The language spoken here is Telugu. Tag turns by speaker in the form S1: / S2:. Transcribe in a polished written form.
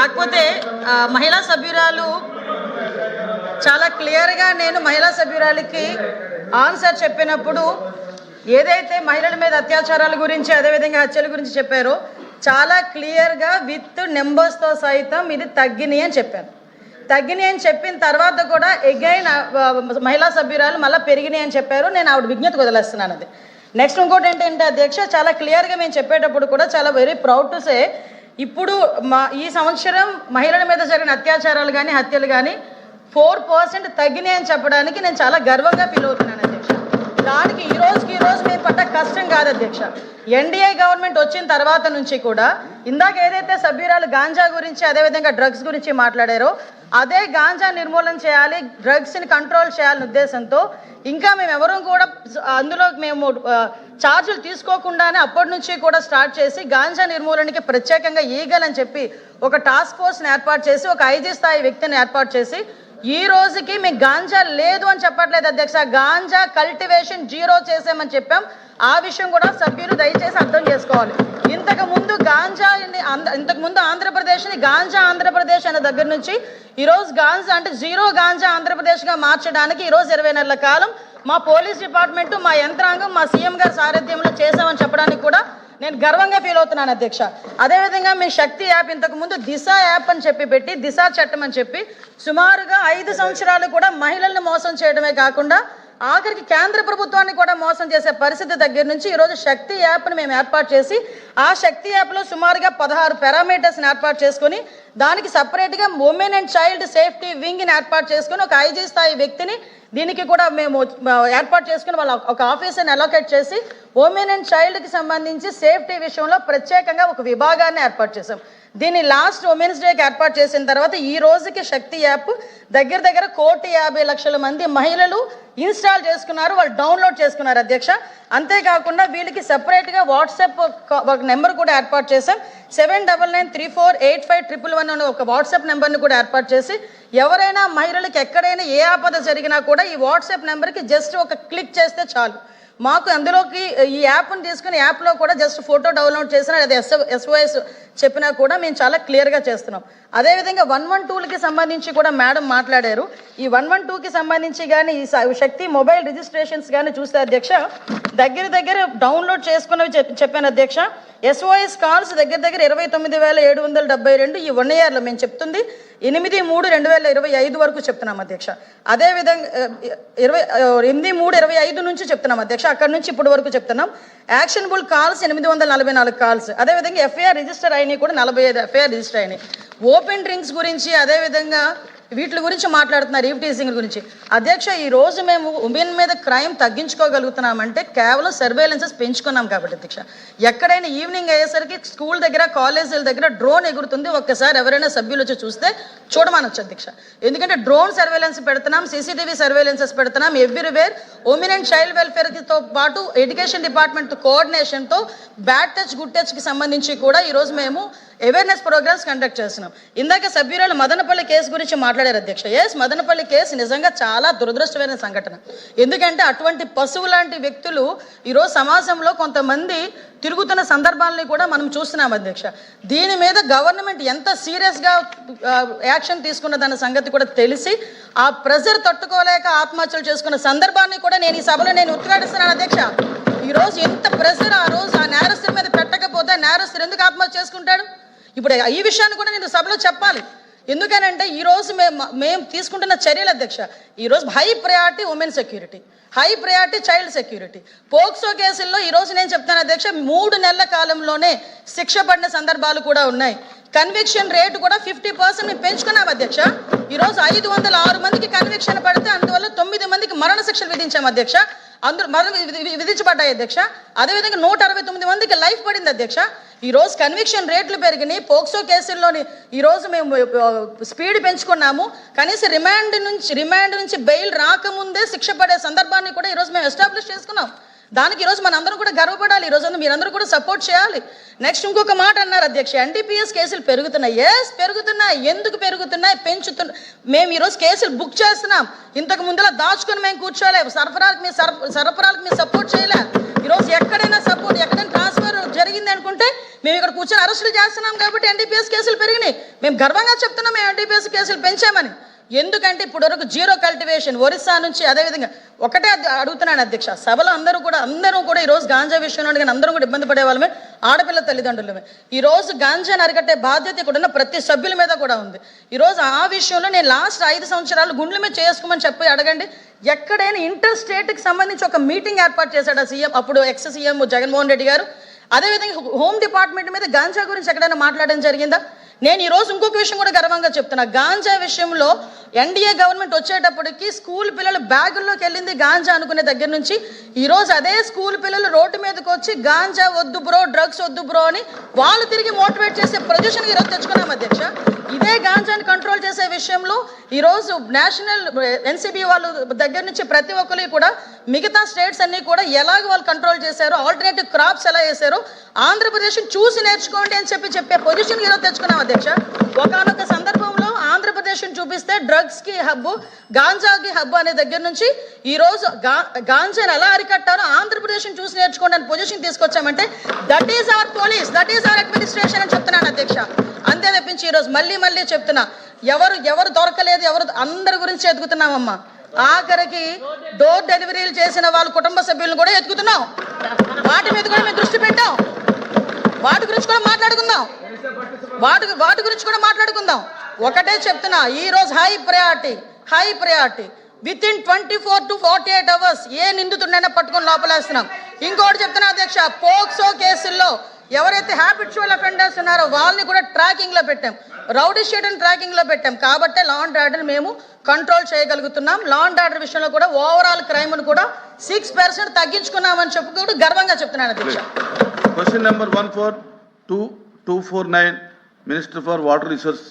S1: కాకపోతే మహిళా సభ్యురాలు చాలా క్లియర్గా నేను మహిళా సభ్యురాలికి ఆన్సర్ చెప్పినప్పుడు ఏదైతే మహిళల మీద అత్యాచారాల గురించి అదేవిధంగా హత్యల గురించి చెప్పారో చాలా క్లియర్గా విత్ నెంబర్స్తో సైతం ఇది తగ్గినాయి అని చెప్పాను. తగ్గినాయి అని చెప్పిన తర్వాత కూడా ఎగైన్ మహిళా సభ్యురాలు మళ్ళీ పెరిగినాయి అని చెప్పారు. నేను ఆవిడ విజ్ఞతకు వదిలేస్తున్నాను. అది నెక్స్ట్ ఇంకోటి ఏంటంటే అధ్యక్ష, చాలా క్లియర్గా మేము చెప్పేటప్పుడు కూడా చాలా వెరీ ప్రౌడ్ టు సే ఇప్పుడు ఈ సంవత్సరం మహిళల మీద జరిగిన అత్యాచారాలు కానీ హత్యలు కానీ 4% తగ్గినాయి అని చెప్పడానికి నేను చాలా గర్వంగా ఫీల్ అవుతున్నాను అధ్యక్ష. దానికి ఈ రోజు మేము పడ్డ కష్టం కాదు అధ్యక్ష. ఎన్డీఏ గవర్నమెంట్ వచ్చిన తర్వాత నుంచి కూడా ఇందాక ఏదైతే సభ్యురాలు గాంజా గురించి అదేవిధంగా డ్రగ్స్ గురించి మాట్లాడారో అదే గాంజా నిర్మూలన చేయాలి, డ్రగ్స్ని కంట్రోల్ చేయాలనే ఉద్దేశంతో ఇంకా మేము ఎవరూ కూడా అందులో మేము ఛార్జీలు తీసుకోకుండానే అప్పటి నుంచి కూడా స్టార్ట్ చేసి గాంజా నిర్మూలనకి ప్రత్యేకంగా ఈగల్ అని చెప్పి ఒక టాస్క్ ఫోర్స్ని ఏర్పాటు చేసి ఒక ఐజీ స్థాయి వ్యక్తిని ఏర్పాటు చేసి ఈ రోజుకి మీకు గాంజా లేదు అని చెప్పట్లేదు అధ్యక్ష, గాంజా కల్టివేషన్ 0 చేసామని చెప్పాం. ఆ విషయం కూడా సభ్యులు దయచేసి అర్థం చేసుకోవాలి. ఇంతకుముందు ఆంధ్రప్రదేశ్ని గాంజా ఆంధ్రప్రదేశ్ అనే దగ్గర నుంచి ఈరోజు గాంజా అంటే 0 గాంజా ఆంధ్రప్రదేశ్గా మార్చడానికి ఈరోజు 20 నెలల కాలం మా పోలీస్ డిపార్ట్మెంటు మా యంత్రాంగం మా సీఎం గారి సారథ్యంలో చేసామని చెప్పడానికి కూడా నేను గర్వంగా ఫీల్ అవుతున్నాను అధ్యక్ష. అదేవిధంగా మీ శక్తి యాప్ ఇంతకుముందు దిశ యాప్ అని చెప్పి పెట్టి దిశ చట్టం అని చెప్పి సుమారుగా 5 సంవత్సరాలు కూడా మహిళలను మోసం చేయడమే కాకుండా ఆఖరికి కేంద్ర ప్రభుత్వాన్ని కూడా మోసం చేసే పరిస్థితి దగ్గర నుంచి ఈరోజు శక్తి యాప్ని మేము ఏర్పాటు చేసి ఆ శక్తి యాప్లో సుమారుగా 16 పారామీటర్స్ని ఏర్పాటు చేసుకొని దానికి సపరేట్గా ఉమెన్ అండ్ చైల్డ్ సేఫ్టీ వింగ్ని ఏర్పాటు చేసుకొని ఒక ఐజీ స్థాయి వ్యక్తిని దీనికి కూడా మేము ఏర్పాటు చేసుకుని వాళ్ళ ఒక ఆఫీసర్ని అలొకేట్ చేసి ఉమెన్ అండ్ చైల్డ్కి సంబంధించి సేఫ్టీ విషయంలో ప్రత్యేకంగా ఒక విభాగాన్ని ఏర్పాటు చేసాం. దీన్ని లాస్ట్ ఉమెన్స్ డేకి ఏర్పాటు చేసిన తర్వాత ఈ రోజుకి శక్తి యాప్ దగ్గర 1,50,00,000 మంది మహిళలు ఇన్స్టాల్ చేసుకున్నారు, వాళ్ళు డౌన్లోడ్ చేసుకున్నారు అధ్యక్ష. అంతేకాకుండా వీళ్ళకి సపరేట్గా వాట్సాప్ ఒక నెంబర్ కూడా ఏర్పాటు చేసాం. 7993485111 అనే ఒక వాట్సాప్ నెంబర్ని కూడా ఏర్పాటు చేసి ఎవరైనా మహిళలకు ఎక్కడైనా ఏ ఆపద జరిగినా కూడా ఈ వాట్సాప్ నెంబర్కి జస్ట్ ఒక క్లిక్ చేస్తే చాలు, మాకు అందులోకి ఈ యాప్ని తీసుకుని యాప్లో కూడా జస్ట్ ఫోటో డౌన్లోడ్ చేసినా అది SOS చెప్పినా కూడా మేము చాలా క్లియర్గా చేస్తున్నాం. అదేవిధంగా 112కి సంబంధించి కూడా మేడం మాట్లాడారు. ఈ 112కి సంబంధించి కానీ ఈ శక్తి మొబైల్ రిజిస్ట్రేషన్స్ కానీ చూస్తే అధ్యక్ష దగ్గర డౌన్లోడ్ చేసుకున్నవి చెప్పాను అధ్యక్ష. SOS కాల్స్ దగ్గర 29,772 ఈ 1 ఇయర్లో మేము చెప్తుంది 8/3/2025 వరకు చెప్తున్నాం అధ్యక్ష. అదేవిధంగా 8/3/25 నుంచి చెప్తున్నాం అధ్యక్ష, అక్కడి నుంచి ఇప్పటి వరకు చెప్తున్నాం. యాక్షనబుల్ కాల్స్ 844 కాల్స్, అదేవిధంగా FIR రిజిస్టర్ అయినాయి కూడా 45 FIR రిజిస్టర్ అయినాయి. ఓపెన్ డ్రింక్స్ గురించి అదేవిధంగా వీటి గురించి మాట్లాడుతున్నారు, ఈవ్ టీజింగ్ గురించి అధ్యక్ష. ఈరోజు మేము ఉమెన్ మీద క్రైమ్ తగ్గించుకోగలుగుతున్నామంటే కేవలం సర్వేలెన్సెస్ పెంచుకున్నాం కాబట్టి అధ్యక్ష. ఎక్కడైనా ఈవినింగ్ అయ్యేసరికి స్కూల్ దగ్గర కాలేజీల దగ్గర డ్రోన్ ఎగురుతుంది, ఒక్కసారి ఎవరైనా సభ్యులు వచ్చి చూస్తే చూడమనొచ్చు అధ్యక్ష. ఎందుకంటే డ్రోన్ సర్వేలెన్స్ పెడుతున్నాం, CCTV సర్వేలెన్సెస్ పెడుతున్నాం ఎవ్రీవేర్. ఉమెన్ అండ్ చైల్డ్ వెల్ఫేర్తో పాటు ఎడ్యుకేషన్ డిపార్ట్మెంట్ కోఆర్డినేషన్తో బ్యాడ్ టచ్ గుడ్ టచ్కి సంబంధించి కూడా ఈరోజు మేము అవేర్నెస్ ప్రోగ్రామ్స్ కండక్ట్ చేస్తున్నాం. ఇందాక సభ్యురాలు మదనపల్లి కేసు గురించి మాట్లాడారు అధ్యక్ష. మదనపల్లి కేసు నిజంగా చాలా దురదృష్టమైన సంఘటన. ఎందుకంటే అటువంటి పశువు లాంటి వ్యక్తులు ఈరోజు సమాజంలో కొంతమంది తిరుగుతున్న సందర్భాలని కూడా మనం చూస్తున్నాం అధ్యక్ష. దీని మీద గవర్నమెంట్ ఎంత సీరియస్గా యాక్షన్ తీసుకున్నదన్న సంగతి కూడా తెలిసి ఆ ప్రెజర్ తట్టుకోలేక ఆత్మహత్యలు చేసుకున్న సందర్భాన్ని కూడా నేను ఈ సభలో ఉద్ఘాటిస్తున్నాను అధ్యక్ష. ఈరోజు ఎంత ప్రెజర్ ఆ రోజు ఆ నేరస్తుల మీద పెట్టకపోతే నేరస్తులు ఎందుకు ఆత్మహత్య చేసుకుంటాడు? ఇప్పుడు ఈ విషయాన్ని కూడా నేను సభలో చెప్పాలి. ఎందుకనంటే ఈరోజు మేము తీసుకుంటున్న చర్యలు అధ్యక్ష, ఈరోజు high priority women security, high priority child security. POCSO కేసుల్లో ఈరోజు నేను చెప్తాను అధ్యక్ష 3 నెలల కాలంలోనే శిక్ష పడిన సందర్భాలు కూడా ఉన్నాయి. కన్విక్షన్ రేటు కూడా 50% మేము పెంచుకున్నాం అధ్యక్ష. ఈరోజు 506 మందికి కన్విక్షన్ పడితే అందువల్ల 9 మందికి మరణ శిక్షలు విధించాం అధ్యక్ష, అందరూ విధించబడ్డాయి అధ్యక్ష. అదేవిధంగా 169 మందికి లైఫ్ పడింది అధ్యక్ష. ఈరోజు కన్విక్షన్ రేట్లు పెరిగినాయి. పోక్సో కేసుల్లోని ఈరోజు మేము స్పీడ్ పెంచుకున్నాము. కనీసం రిమాండ్ నుంచి బెయిల్ రాకముందే శిక్ష పడే సందర్భాన్ని కూడా ఈరోజు మేము ఎస్టాబ్లిష్ చేసుకున్నాం. దానికి ఈరోజు మనందరం కూడా గర్వపడాలి. ఈరోజు మీరందరూ కూడా సపోర్ట్ చేయాలి. నెక్స్ట్ ఇంకొక మాట అన్నారు అధ్యక్ష, ఎన్డీపీఎస్ కేసులు పెరుగుతున్నాయి. పెరుగుతున్నాయి. ఎందుకు పెరుగుతున్నాయి? పెంచుతున్నాయి. మేము ఈరోజు కేసులు బుక్ చేస్తున్నాం. ఇంతకు ముందులా దాచుకొని మేము కూర్చోలేము. సరఫరాలకు మీరు సపోర్ట్ చేయలే. ఈరోజు ఎక్కడైనా ట్రాన్స్ఫర్ జరిగింది అనుకుంటే మేము ఇక్కడ కూర్చొని అరెస్టులు చేస్తున్నాం కాబట్టి ఎన్డీపీఎస్ కేసులు పెరిగినాయి. మేము గర్వంగా చెప్తున్నాం మేము ఎన్డీపీఎస్ కేసులు పెంచామని. ఎందుకంటే ఇప్పుడు వరకు జీరో కల్టివేషన్ ఒరిస్సా నుంచి, అదేవిధంగా ఒకటే అడుగుతున్నాను అధ్యక్ష, సభలో అందరూ కూడా ఈరోజు గాంజా విషయంలో కానీ అందరూ కూడా ఇబ్బంది పడే వాళ్ళమే, ఆడపిల్ల తల్లిదండ్రులమే. ఈరోజు గాంజాని అరికట్టే బాధ్యత ఇక్కడ ఉన్న ప్రతి సభ్యుల మీద కూడా ఉంది. ఈరోజు ఆ విషయంలో నేను లాస్ట్ 5 సంవత్సరాలు గుండెల మీద చేసుకోమని చెప్పి అడగండి. ఎక్కడైనా ఇంటర్ స్టేట్కి సంబంధించి ఒక మీటింగ్ ఏర్పాటు చేశాడు సీఎం, అప్పుడు ఎక్స్ సీఎం జగన్మోహన్ రెడ్డి గారు. అదేవిధంగా హోమ్ డిపార్ట్మెంట్ మీద గాంజా గురించి ఎక్కడైనా మాట్లాడడం జరిగిందా? నేను ఈరోజు ఇంకొక విషయం కూడా గర్వంగా చెప్తున్నా. గాంజా విషయంలో ఎన్డీఏ గవర్నమెంట్ వచ్చేటప్పటికి స్కూల్ పిల్లలు బ్యాగుల్లోకి వెళ్ళింది గాంజా అనుకునే దగ్గర నుంచి ఈరోజు అదే స్కూల్ పిల్లలు రోడ్డు మీదకి వచ్చి గాంజా వద్దు బ్రో, డ్రగ్స్ వద్దు బ్రో అని వాళ్ళు తిరిగి మోటివేట్ చేసే పొజిషన్కి ఈరోజు తెచ్చుకున్నాం అధ్యక్ష. ఇదే గాంజాని కంట్రోల్ చేసే విషయంలో ఈరోజు నేషనల్ ఎన్సీబీ వాళ్ళ దగ్గర నుంచి ప్రతి ఒక్కరికి కూడా మిగతా స్టేట్స్ అన్ని కూడా ఎలాగ వాళ్ళు కంట్రోల్ చేశారో, ఆల్టర్నేటివ్ క్రాప్స్ ఎలా వేశారో ఆంధ్రప్రదేశ్ చూసి నేర్చుకోండి అని చెప్పే పొజిషన్ ఈరోజు తెచ్చుకున్నాం అధ్యక్ష. ఒకనొక సందర్భంలో ఆంధ్రప్రదేశ్ చూపిస్తే డ్రగ్స్ కి హబ్బు, గాంజాకి హబ్బు అనే దగ్గర నుంచి ఈరోజు గాంజాని ఎలా అరికట్టారో ఆంధ్రప్రదేశ్ చూసి నేర్చుకోండి అని position తీసుకొచ్చామంటే that is our police, that is our administration అని చెప్తున్నాను అధ్యక్ష. అంతే తప్పించి ఈరోజు మళ్ళీ చెప్తున్నా, ఎవరు దొరకలేదు, అందరి గురించి ఎదుగుతున్నామమ్మా. ఆఖరికి డోర్ డెలివరీలు చేసిన వాళ్ళ కుటుంబ సభ్యులను కూడా ఎత్తుకుతున్నాం. వాటి మీద కూడా మేము దృష్టి పెట్టాం. వాటి గురించి కూడా మాట్లాడుకుందాం. ఒకటే చెప్తున్నా, ఈ రోజు high priority with in 24 to 48 hours ఏ నిందితుడినైనా పట్టుకొని లోపలేస్తున్నాం. ఇంకోటి చెప్తున్నా అధ్యక్ష, పోక్సో కేసుల్లో ఎవరైతే హ్యాబిచువల్ అఫెండర్స్ ఉన్నారో వాళ్ళని కూడా ట్రాకింగ్ లో పెట్టాం, రౌడీ షీట్ని ట్రాకింగ్ లో పెట్టాం. కాబట్టి లా అండ్ ఆర్డర్ మేము కంట్రోల్ చేయగలుగుతున్నాం. లా అండ్ ఆర్డర్ విషయంలో కూడా ఓవరాల్ క్రైమ్ ను కూడా 6% తగ్గించుకున్నామని చెప్పుకుంటూ గర్వంగా చెప్తున్నాను అధ్యక్ష.
S2: Question number 14249 minister for water resource